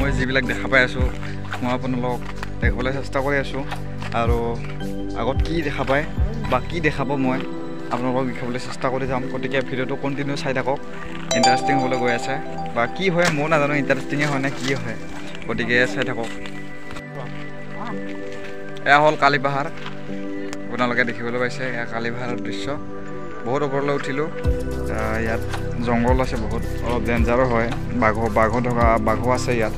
মই যিবিলাক দেখা পাই আছোঁ মই আপোনালোকক দেখাবলৈ চেষ্টা কৰি আছোঁ আৰু আগত কি দেখা পায় বা কি দেখাব মই আপোনালোকক দেখাবলৈ চেষ্টা কৰি যাম গতিকে ভিডিঅ'টো কণ্টিনিউ চাই থাকক ইণ্টাৰেষ্টিং হ'বলৈ গৈ আছে বা কি হয় মই নাজানো ইণ্টাৰেষ্টিঙে হয় নে কি হয় গতিকে চাই থাকক এয়া হ'ল কালি পাহাৰ আপোনালোকে দেখিবলৈ পাইছে এয়া কালি পাহাৰৰ দৃশ্য বহুত ওপৰলৈ উঠিলোঁ ইয়াত জংঘল আছে বহুত অলপ ডেঞ্জাৰো হয় বাঘো আছে ইয়াত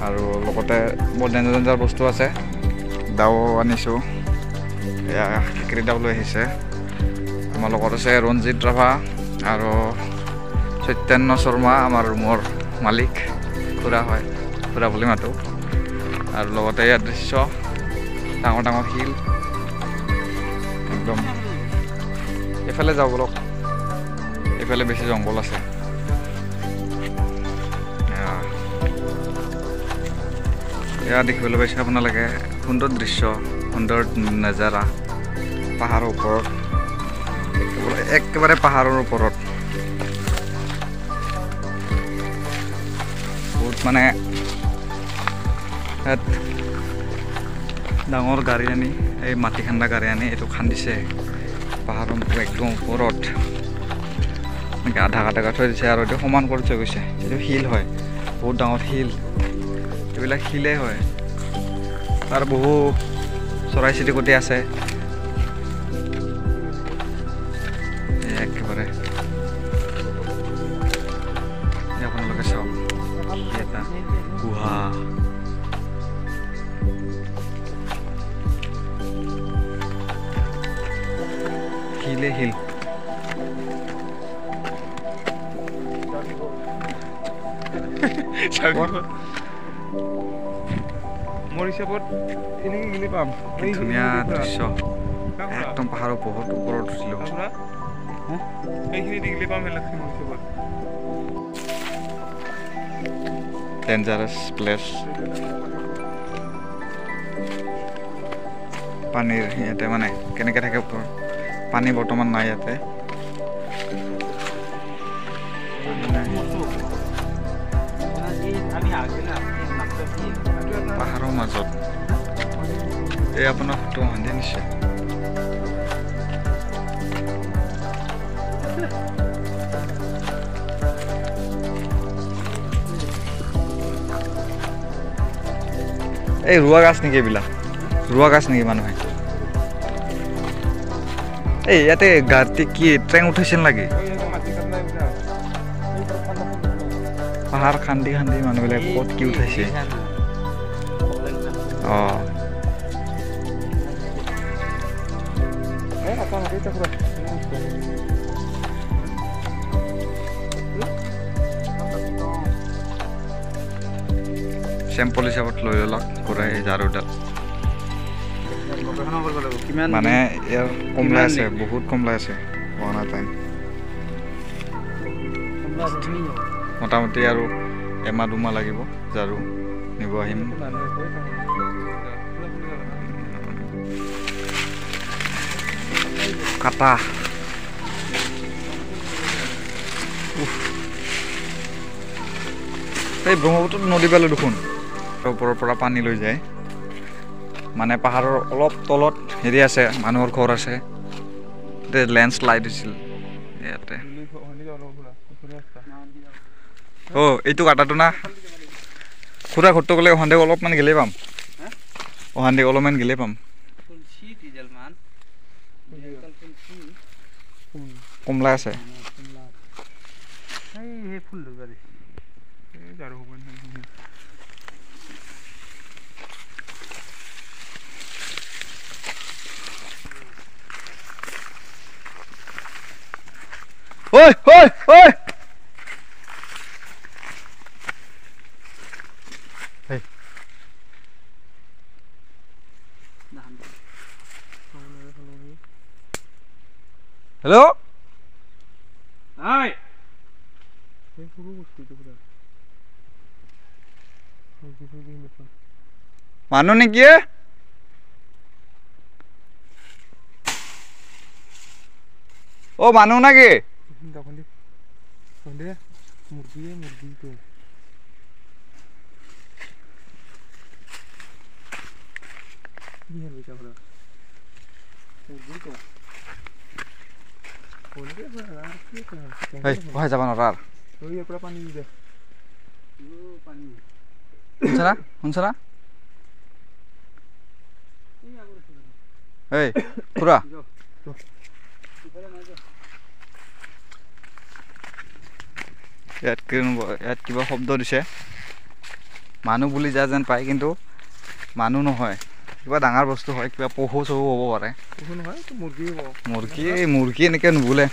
আৰু লগতে বহুত ডেঞ্জাৰ বস্তু আছে দাও আনিছোঁ এয়া কেকৰি দাও লৈ আহিছে আমাৰ লগত আছে ৰঞ্জিত ৰাভা আৰু চৈতন্য শৰ্মা আমাৰ ৰুমৰ মালিক খুৰা হয় খুৰা বুলি মাতোঁ আৰু লগতে ইয়াত দৃশ্য ডাঙৰ ডাঙৰ শিল একদম এইফালে যাওঁ বলক এইফালে বেছি জংঘল আছে এয়া দেখিবলৈ পাইছে আপোনালোকে সুন্দৰ দৃশ্য সুন্দৰ নাজাৰা পাহাৰৰ ওপৰত একেবাৰে পাহাৰৰ ওপৰত বহুত মানে ইয়াত ডাঙৰ গাড়ী আনি এই মাটি খান্দা গাড়ী আনি এইটো খান্দিছে পাহাৰৰ একদম ওপৰত এনেকৈ আধা কাটা থৈ দিছে আৰু এইটো সমান কৰি থৈ গৈছে এইটো শিল হয় বহুত ডাঙৰ শিল এইবিলাক শিলেই হয় আৰু বহু চৰাই চিৰিকটি আছে একেবাৰে আপোনালোকে চাওক এটা গুহা শিলে শিল মোৰ হিচাপত এনেকৈ গিলি পাম ধুনীয়া দৃশ্য একদম পাহাৰৰ বহুত ওপৰত উঠিলোঁ এইখিনি গিলি পাম মোৰ হিচাপত ডেঞ্জাৰাছ প্লেচ পানীৰ ইয়াতে মানে কেনেকৈ থাকে ওপৰত পানী বৰ্তমান নাই ইয়াতে পাহাৰৰ মাজত এই আপোনাৰ ফটো বান্ধি নিছে এই ৰোৱা গাছ নেকি এইবিলাক ৰোৱা গাছ নেকি মানুহে এই ইয়াতে গাড়ী কি ট্ৰেইন উঠাইছিল নেকি পাহাৰ খান্দি খান্দি মানুহবিলাক ক'ত কি উঠাইছে অঁ চেম্পল হিচাপত লৈ লওক ঘূৰাই ঝাৰুডাল মানে ইয়াৰ কমলাই আছে বহুত কমলাই আছে পুৰণা টাইম মোটামুটি আৰু এমাহ দুমাহ লাগিব ঝাৰু নিব আহিম কাটা এই ব্ৰহ্মপুত্ৰ নদী পালোঁ দেখোন ওপৰৰ পৰা পানী লৈ যায় মানে পাহাৰৰ অলপ তলত হেৰি আছে মানুহৰ ঘৰ আছে লেণ্ডশ্লাইড হৈছিল ইয়াতে অ' এইটো কাটাটো না খুৰা ঘৰটো গ'লে অহান্দেক অলপমান গেলেই পাম অহান্দেক অলপমান গেলেই পাম কমলা আছে ঐ ঐ ঐ হেল্ল' মানুহ নেকি ও মানুহ নাকি এই বহাই যাব নোৱাৰা শুনছা না এই খুৰা ইয়াত কিবা শব্দ দিছে মানুহ বুলি যা যেন পায় কিন্তু মানুহ নহয় কিবা ডাঙৰ বস্তু হয় কিবা পহু চহু হ'ব পাৰে মুৰ্গী এনেকৈ নুবোলে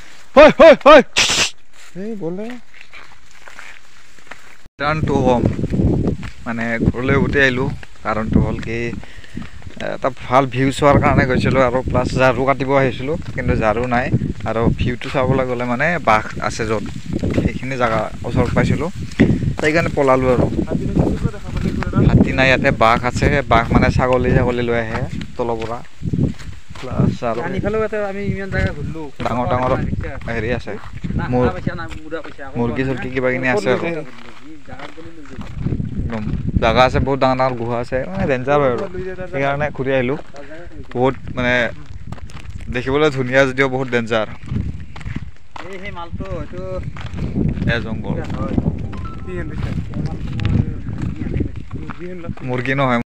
কাৰণটো হ'ম মানে ঘৰলৈ উভতি আহিলোঁ কাৰণটো হ'ল কি এটা ভাল ভিউ চোৱাৰ কাৰণে গৈছিলোঁ আৰু প্লাছ ঝাৰু কাটিব আহিছিলোঁ কিন্তু ঝাৰু নাই আৰু ভিউটো চাবলৈ গ'লে মানে বাঘ আছে য'ত সেইখিনি জেগা ওচৰত পাইছিলোঁ সেইকাৰণে পলালোঁ আৰু হাতী নাই ইয়াতে বাঘ আছে বাঘ মানে ছাগলী লৈ আহে তলৰ পৰা প্লাছ আৰু ডাঙৰ ডাঙৰ হেৰি আছে মুৰ্গী চুৰ্গী কিবা কিনি আছে আৰু একদম জাগা আছে বহুত ডাঙৰ ডাঙৰ গুহা আছে মানে ডেঞ্জাৰ হয় আৰু সেইকাৰণে ঘূৰি আহিলোঁ বহুত মানে দেখিবলৈ ধুনীয়া যদিও বহুত ডেঞ্জাৰ জংঘল মুৰ্গী নহয়